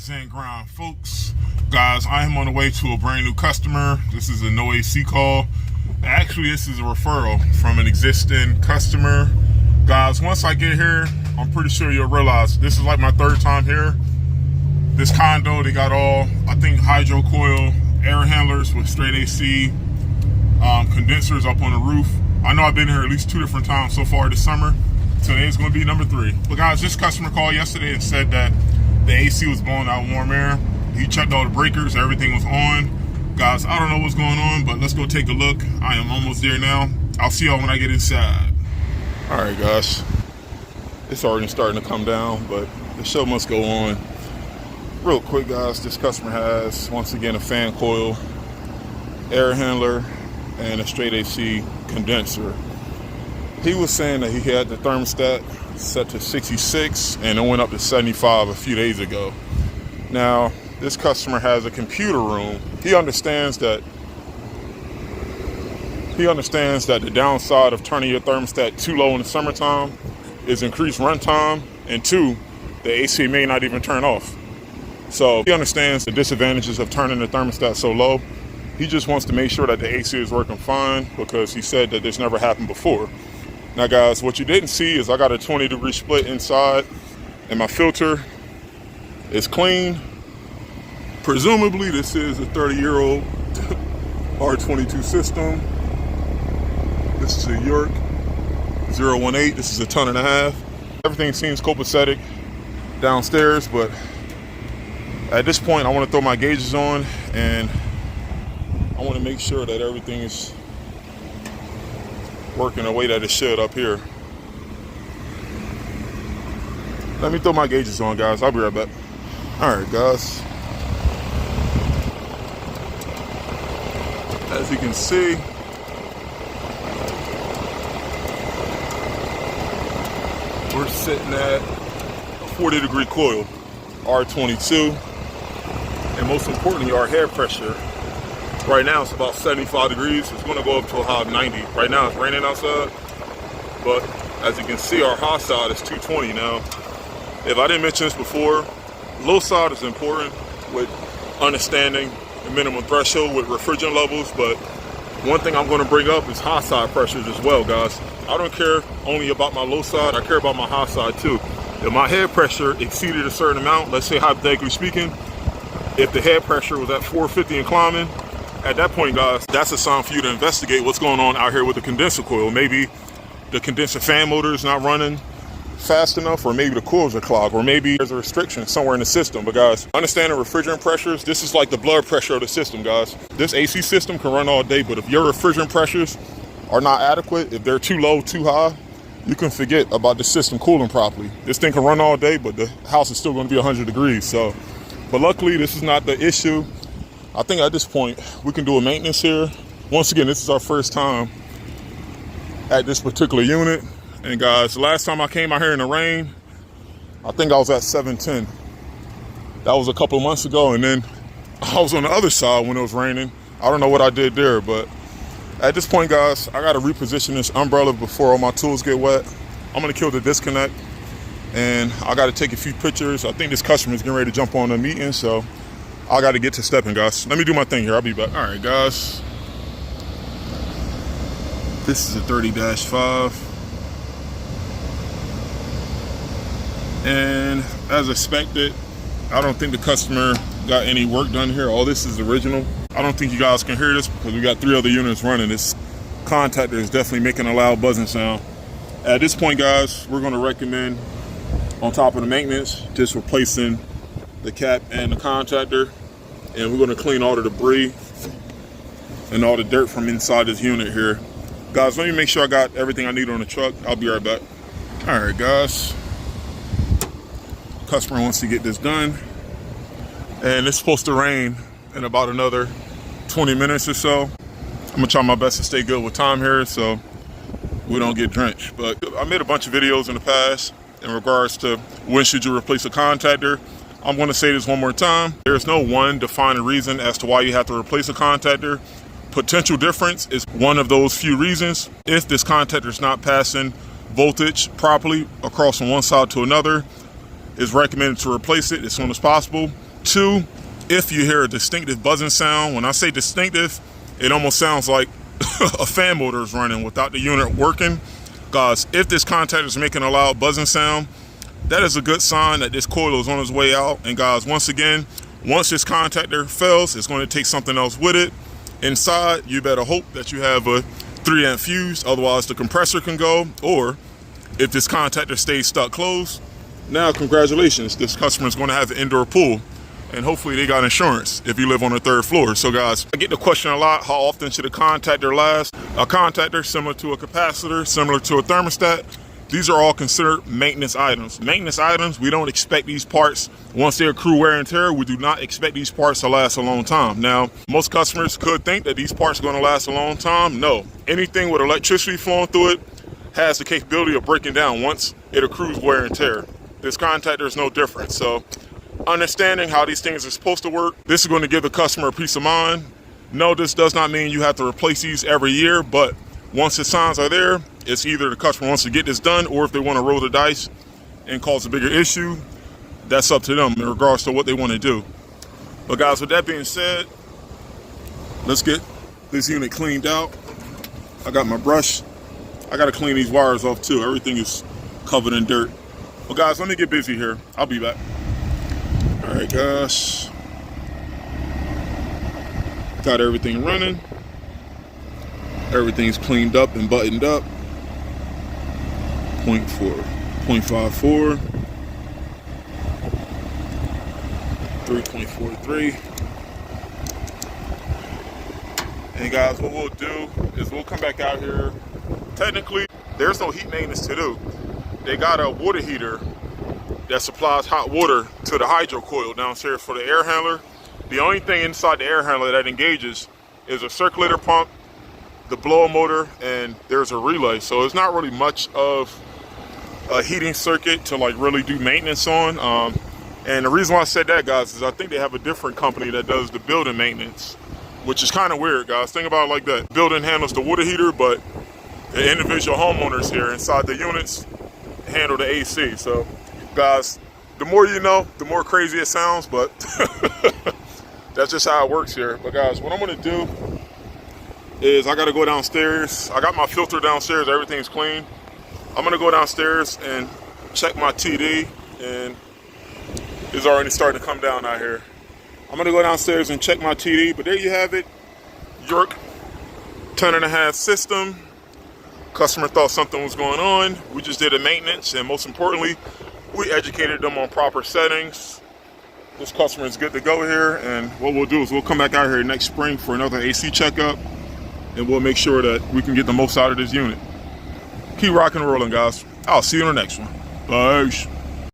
Rise and grind, folks. Guys, I am on the way to a brand new customer. This is a no AC call. Actually, this is a referral from an existing customer. Guys, once I get here, I'm pretty sure you'll realize this is like my third time here. This condo, they got all, I think, hydro coil air handlers with straight AC, condensers up on the roof. I know I've been here at least 2 different times so far this summer. Today is going to be number 3. But guys, this customer called yesterday and said that the AC was blowing out warm air. He checked all the breakers, everything was on. Guys, I don't know what's going on, but let's go take a look. I am almost there now. I'll see y'all when I get inside. All right, guys. It's already starting to come down, but the show must go on. Real quick, guys, this customer has, once again, a fan coil, air handler, and a straight AC condenser. He was saying that he had the thermostat set to 66 and it went up to 75 a few days ago. Now, this customer has a computer room. He understands that the downside of turning your thermostat too low in the summertime is increased runtime, and 2, the AC may not even turn off. So he understands the disadvantages of turning the thermostat so low. He just wants to make sure that the AC is working fine because he said that this never happened before. Now guys, what you didn't see is I got a 20-degree split inside and my filter is clean. Presumably this is a 30-year-old R22 system. This is a York 018. This is a 1.5 tons. Everything seems copacetic downstairs, but at this point I want to throw my gauges on and I want to make sure that everything is working the way that it should up here. Let me throw my gauges on, guys. I'll be right back. All right, guys. As you can see, we're sitting at a 40-degree coil, R22, and most importantly, our head pressure. Right now it's about 75 degrees. It's going to go up to a high of 90. Right now it's raining outside, but as you can see, our high side is 220 now. If I didn't mention this before, low side is important with understanding the minimum threshold with refrigerant levels, but one thing I'm going to bring up is high side pressures as well, guys. I don't care only about my low side, I care about my high side too. If my head pressure exceeded a certain amount, let's say hypothetically speaking, if the head pressure was at 450 and climbing, at that point, guys, that's a sign for you to investigate what's going on out here with the condenser coil. Maybe the condenser fan motor is not running fast enough, or maybe the coils are clogged, or maybe there's a restriction somewhere in the system. But guys, understanding refrigerant pressures, this is like the blood pressure of the system, guys. This AC system can run all day, but if your refrigerant pressures are not adequate, if they're too low, too high, you can forget about the system cooling properly. This thing can run all day, but the house is still going to be 100 degrees. So, but luckily, this is not the issue. I think at this point, we can do a maintenance here. Once again, this is our first time at this particular unit. And guys, the last time I came out here in the rain, I think I was at 710. That was a couple of months ago. And then I was on the other side when it was raining. I don't know what I did there, but at this point, guys, I got to reposition this umbrella before all my tools get wet. I'm going to kill the disconnect and I got to take a few pictures. I think this customer is getting ready to jump on the meeting, so I got to get to stepping, guys. Let me do my thing here. I'll be back. All right, guys. This is a 30-5. And as expected, I don't think the customer got any work done here. All this is original. I don't think you guys can hear this because we got 3 other units running. This contactor is definitely making a loud buzzing sound. At this point, guys, we're going to recommend, on top of the maintenance, just replacing the cap and the contactor. And we're going to clean all the debris and all the dirt from inside this unit here. Guys, let me make sure I got everything I need on the truck. I'll be right back. All right, guys. Customer wants to get this done. And it's supposed to rain in about another 20 minutes or so. I'm going to try my best to stay good with time here so we don't get drenched. But I made a bunch of videos in the past in regards to when should you replace a contactor. I'm going to say this one more time. There's no one defining reason as to why you have to replace a contactor. Potential difference is one of those few reasons. If this contactor is not passing voltage properly across from one side to another, it's recommended to replace it as soon as possible. 2, if you hear a distinctive buzzing sound. When I say distinctive, it almost sounds like a fan motor is running without the unit working. Guys, if this contactor is making a loud buzzing sound, that is a good sign that this coil is on its way out. And guys, once again, once this contactor fails, it's going to take something else with it. Inside, you better hope that you have a 3-amp fuse, otherwise the compressor can go. Or if this contactor stays stuck closed, now congratulations, this customer is going to have an indoor pool, and hopefully they got insurance if you live on the 3rd floor. So guys, I get the question a lot, how often should a contactor last? A contactor, similar to a capacitor, similar to a thermostat, these are all considered maintenance items. Maintenance items, we don't expect these parts, once they accrue wear and tear, we do not expect these parts to last a long time. Now, most customers could think that these parts are going to last a long time. No, anything with electricity flowing through it has the capability of breaking down once it accrues wear and tear. This contactor is no different. So understanding how these things are supposed to work, this is going to give the customer a peace of mind. No, this does not mean you have to replace these every year, but once the signs are there, it's either the customer wants to get this done, or if they want to roll the dice and cause a bigger issue, that's up to them in regards to what they want to do. But guys, with that being said, let's get this unit cleaned out. I got my brush. I got to clean these wires off too. Everything is covered in dirt. Well guys, let me get busy here. I'll be back. All right guys, got everything running. Everything's cleaned up and buttoned up. 0.4, 0.54, 3.43. And guys, what we'll do is we'll come back out here. Technically, there's no heat maintenance to do. They got a water heater that supplies hot water to the hydro coil downstairs for the air handler. The only thing inside the air handler that engages is a circulator pump, the blower motor, and there's a relay. So it's not really much of a heating circuit to like really do maintenance on. And the reason why I said that, guys, is I think they have a different company that does the building maintenance, which is kind of weird, guys. Think about it like that. Building handles the water heater, but the individual homeowners here inside the units handle the AC. So guys, the more you know, the more crazy it sounds, but that's just how it works here. But guys, what I'm gonna do is I gotta go downstairs. I got my filter downstairs, everything's clean. I'm gonna go downstairs and check my TD, and it's already starting to come down out here. I'm gonna go downstairs and check my TD, but there you have it. York 10.5 system. Customer thought something was going on. We just did a maintenance, and most importantly, we educated them on proper settings. This customer is good to go here, and what we'll do is we'll come back out here next spring for another AC checkup, and we'll make sure that we can get the most out of this unit. Keep rocking and rolling, guys. I'll see you in the next one. Bye.